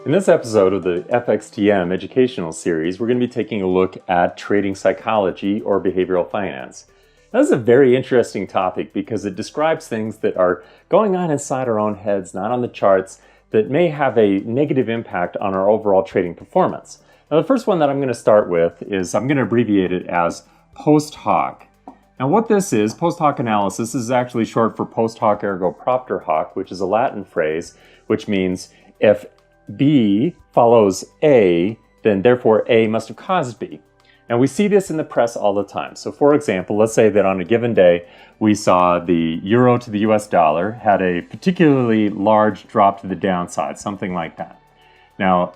In this episode of the FXTM educational series, we're going to be taking a look at trading psychology or behavioral finance. Now, this is a very interesting topic because it describes things that are going on inside our own heads, not on the charts, that may have a negative impact on our overall trading performance. Now, the first one that I'm going to start with is I'm going to abbreviate it as post hoc. Now, what this is, post hoc analysis, is actually short for post hoc ergo propter hoc, which is a Latin phrase, which means if B follows A, then therefore A must have caused B. And we see this in the press all the time. So for example, let's say that on a given day, we saw the euro to the US dollar had a particularly large drop to the downside, something like that. Now,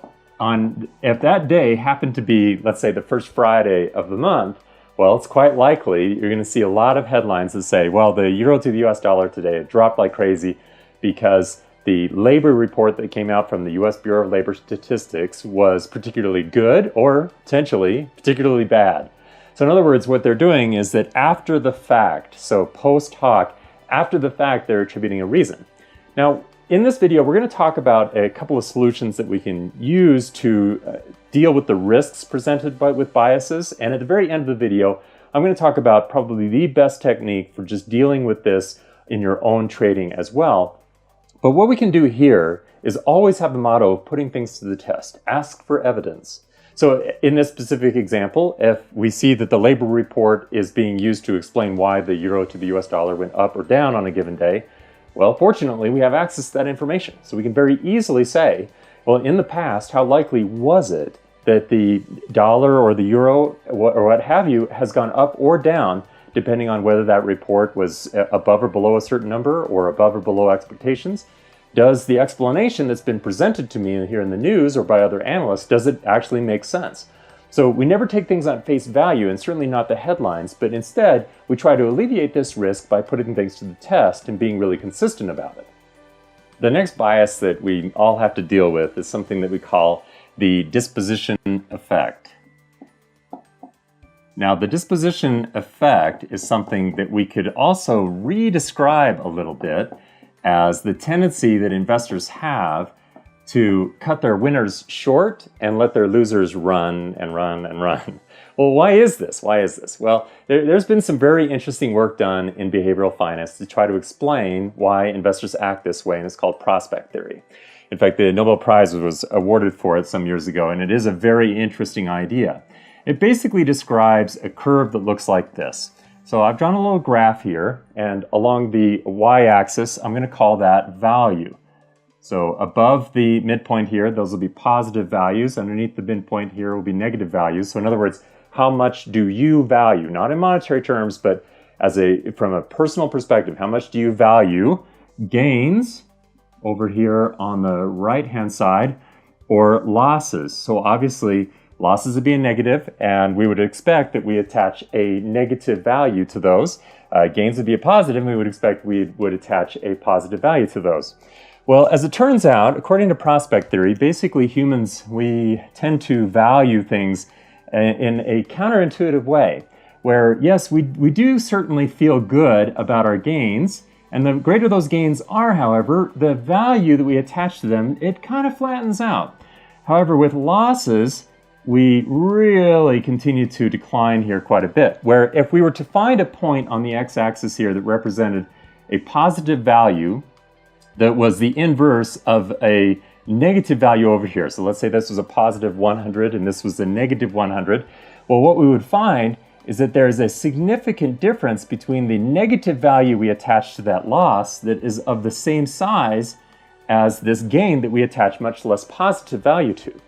if that day happened to be, let's say, the first Friday of the month, well, it's quite likely you're going to see a lot of headlines that say, well, the euro to the US dollar today dropped like crazy because the labor report that came out from the U.S. Bureau of Labor Statistics was particularly good or potentially particularly bad. So in other words, what they're doing is that after the fact, so post hoc, after the fact, they're attributing a reason. Now, in this video, we're going to talk about a couple of solutions that we can use to deal with the risks presented with biases. And at the very end of the video, I'm going to talk about probably the best technique for just dealing with this in your own trading as well. But what we can do here is always have the motto of putting things to the test. Ask for evidence. So in this specific example, if we see that the labor report is being used to explain why the euro to the US dollar went up or down on a given day, well, fortunately, we have access to that information. So we can very easily say, well, in the past, how likely was it that the dollar or the euro or what have you has gone up or down depending on whether that report was above or below a certain number or above or below expectations? Does the explanation that's been presented to me here in the news or by other analysts, does it actually make sense? So we never take things on face value, and certainly not the headlines, but instead we try to alleviate this risk by putting things to the test and being really consistent about it. The next bias that we all have to deal with is something that we call the disposition effect. Now, the disposition effect is something that we could also re-describe a little bit as the tendency that investors have to cut their winners short and let their losers run and run and run. Well, why is this? Why is this? Well, there's been some very interesting work done in behavioral finance to try to explain why investors act this way, and it's called prospect theory. In fact, the Nobel Prize was awarded for it some years ago, and it is a very interesting idea. It basically describes a curve that looks like this. So I've drawn a little graph here, and along the y-axis, I'm going to call that value. So above the midpoint here, those will be positive values. Underneath the midpoint here will be negative values. So in other words, how much do you value? Not in monetary terms, but from a personal perspective, how much do you value gains over here on the right-hand side or losses? So obviously, losses would be a negative, and we would expect that we attach a negative value to those. Gains would be a positive, and we would expect we would attach a positive value to those. Well, as it turns out, according to prospect theory, basically humans, we tend to value things in a counterintuitive way, where yes, we do certainly feel good about our gains, and the greater those gains are, however, the value that we attach to them, it kind of flattens out. However, with losses, we really continue to decline here quite a bit, where if we were to find a point on the x-axis here that represented a positive value that was the inverse of a negative value over here, so let's say this was a positive 100 and this was a negative 100, well, what we would find is that there is a significant difference between the negative value we attach to that loss that is of the same size as this gain that we attach much less positive value to.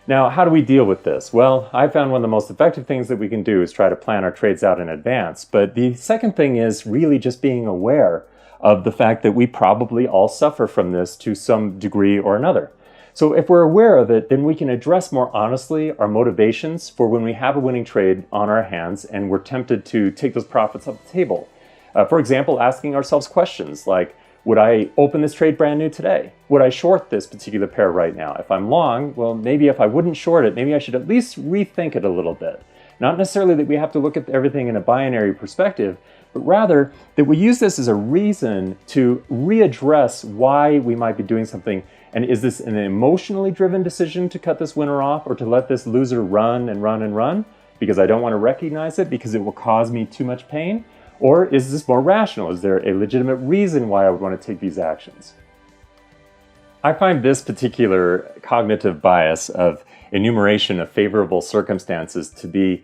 Now, how do we deal with this? Well, I found one of the most effective things that we can do is try to plan our trades out in advance. But the second thing is really just being aware of the fact that we probably all suffer from this to some degree or another. So if we're aware of it, then we can address more honestly our motivations for when we have a winning trade on our hands and we're tempted to take those profits off the table. For example, asking ourselves questions like, would I open this trade brand new today? Would I short this particular pair right now? If I'm long, well, maybe if I wouldn't short it, maybe I should at least rethink it a little bit. Not necessarily that we have to look at everything in a binary perspective, but rather that we use this as a reason to readdress why we might be doing something And is this an emotionally driven decision to cut this winner off or to let this loser run and run and run because I don't want to recognize it because it will cause me too much pain? Or is this more rational? Is there a legitimate reason why I would want to take these actions? I find this particular cognitive bias of enumeration of favorable circumstances to be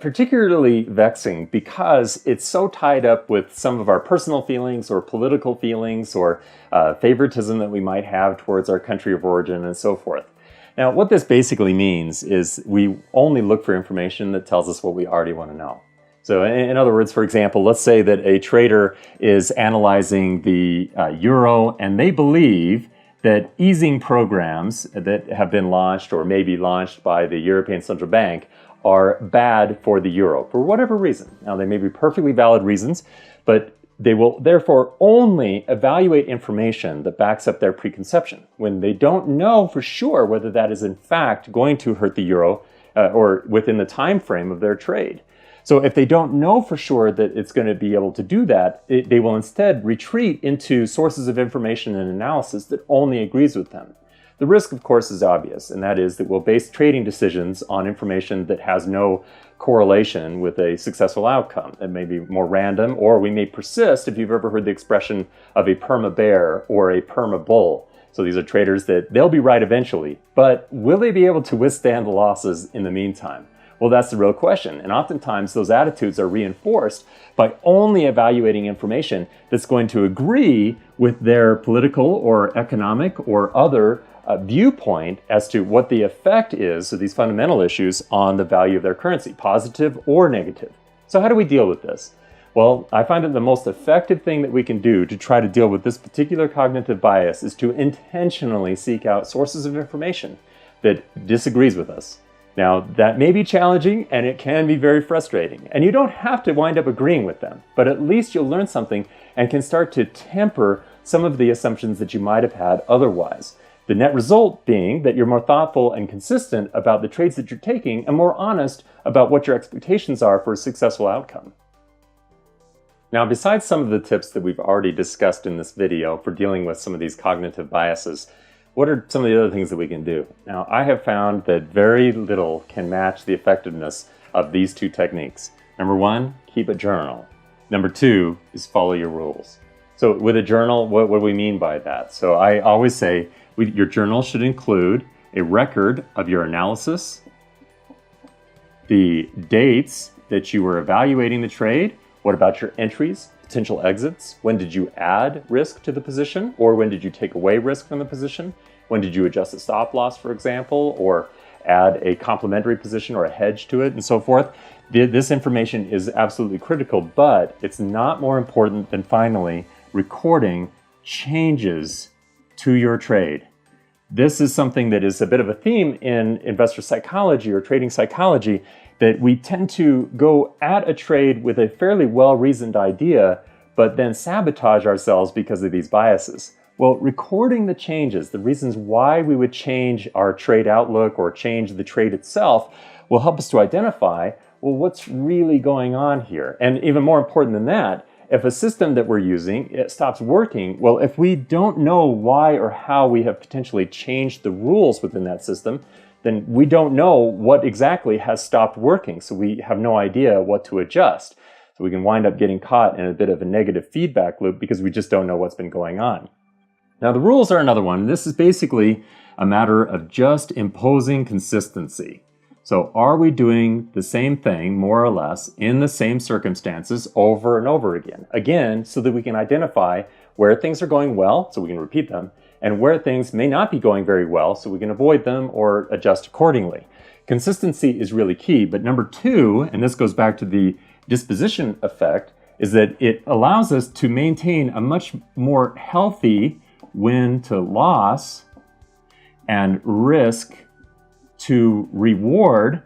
particularly vexing because it's so tied up with some of our personal feelings or political feelings or favoritism that we might have towards our country of origin and so forth. Now, what this basically means is we only look for information that tells us what we already want to know. So in other words, for example, let's say that a trader is analyzing the euro and they believe that easing programs that have been launched or may be launched by the European Central Bank are bad for the euro for whatever reason. Now, they may be perfectly valid reasons, but they will therefore only evaluate information that backs up their preconception when they don't know for sure whether that is in fact going to hurt the euro or within the time frame of their trade. So if they don't know for sure that it's going to be able to do that, they will instead retreat into sources of information and analysis that only agrees with them. The risk, of course, is obvious, and that is that we'll base trading decisions on information that has no correlation with a successful outcome. It may be more random, or we may persist, if you've ever heard the expression of a perma-bear or a perma-bull. So these are traders that they'll be right eventually, but will they be able to withstand the losses in the meantime? Well, that's the real question, and oftentimes those attitudes are reinforced by only evaluating information that's going to agree with their political or economic or other viewpoint as to what the effect is of these fundamental issues on the value of their currency, positive or negative. So how do we deal with this? Well, I find that the most effective thing that we can do to try to deal with this particular cognitive bias is to intentionally seek out sources of information that disagrees with us. Now, that may be challenging and it can be very frustrating, and you don't have to wind up agreeing with them, but at least you'll learn something and can start to temper some of the assumptions that you might have had otherwise. The net result being that you're more thoughtful and consistent about the trades that you're taking and more honest about what your expectations are for a successful outcome. Now, besides some of the tips that we've already discussed in this video for dealing with some of these cognitive biases, what are some of the other things that we can do? Now, I have found that very little can match the effectiveness of these two techniques. Number one, keep a journal. Number two is follow your rules. So with a journal, what do we mean by that? So I always say your journal should include a record of your analysis, the dates that you were evaluating the trade, what about your entries, potential exits, when did you add risk to the position, or when did you take away risk from the position, when did you adjust the stop loss, for example, or add a complementary position or a hedge to it, and so forth. This information is absolutely critical, but it's not more important than finally recording changes to your trade. This is something that is a bit of a theme in investor psychology or trading psychology, that we tend to go at a trade with a fairly well-reasoned idea, but then sabotage ourselves because of these biases. Well, recording the changes, the reasons why we would change our trade outlook or change the trade itself, will help us to identify, well, what's really going on here? And even more important than that, if a system that we're using it stops working, well, if we don't know why or how we have potentially changed the rules within that system, then we don't know what exactly has stopped working, so we have no idea what to adjust. So we can wind up getting caught in a bit of a negative feedback loop because we just don't know what's been going on. Now, the rules are another one. This is basically a matter of just imposing consistency. So are we doing the same thing, more or less, in the same circumstances over and over again? Again, so that we can identify where things are going well, so we can repeat them, and where things may not be going very well, so we can avoid them or adjust accordingly. Consistency is really key, but number two, and this goes back to the disposition effect, is that it allows us to maintain a much more healthy win to loss and risk to reward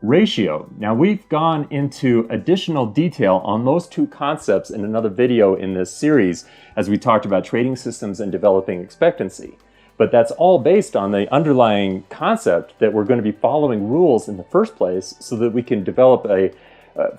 ratio. Now, we've gone into additional detail on those two concepts in another video in this series as we talked about trading systems and developing expectancy. But that's all based on the underlying concept that we're going to be following rules in the first place so that we can develop a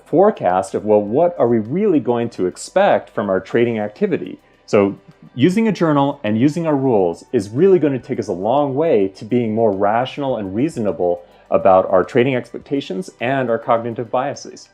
forecast of, well, what are we really going to expect from our trading activity? So using a journal and using our rules is really going to take us a long way to being more rational and reasonable about our trading expectations and our cognitive biases.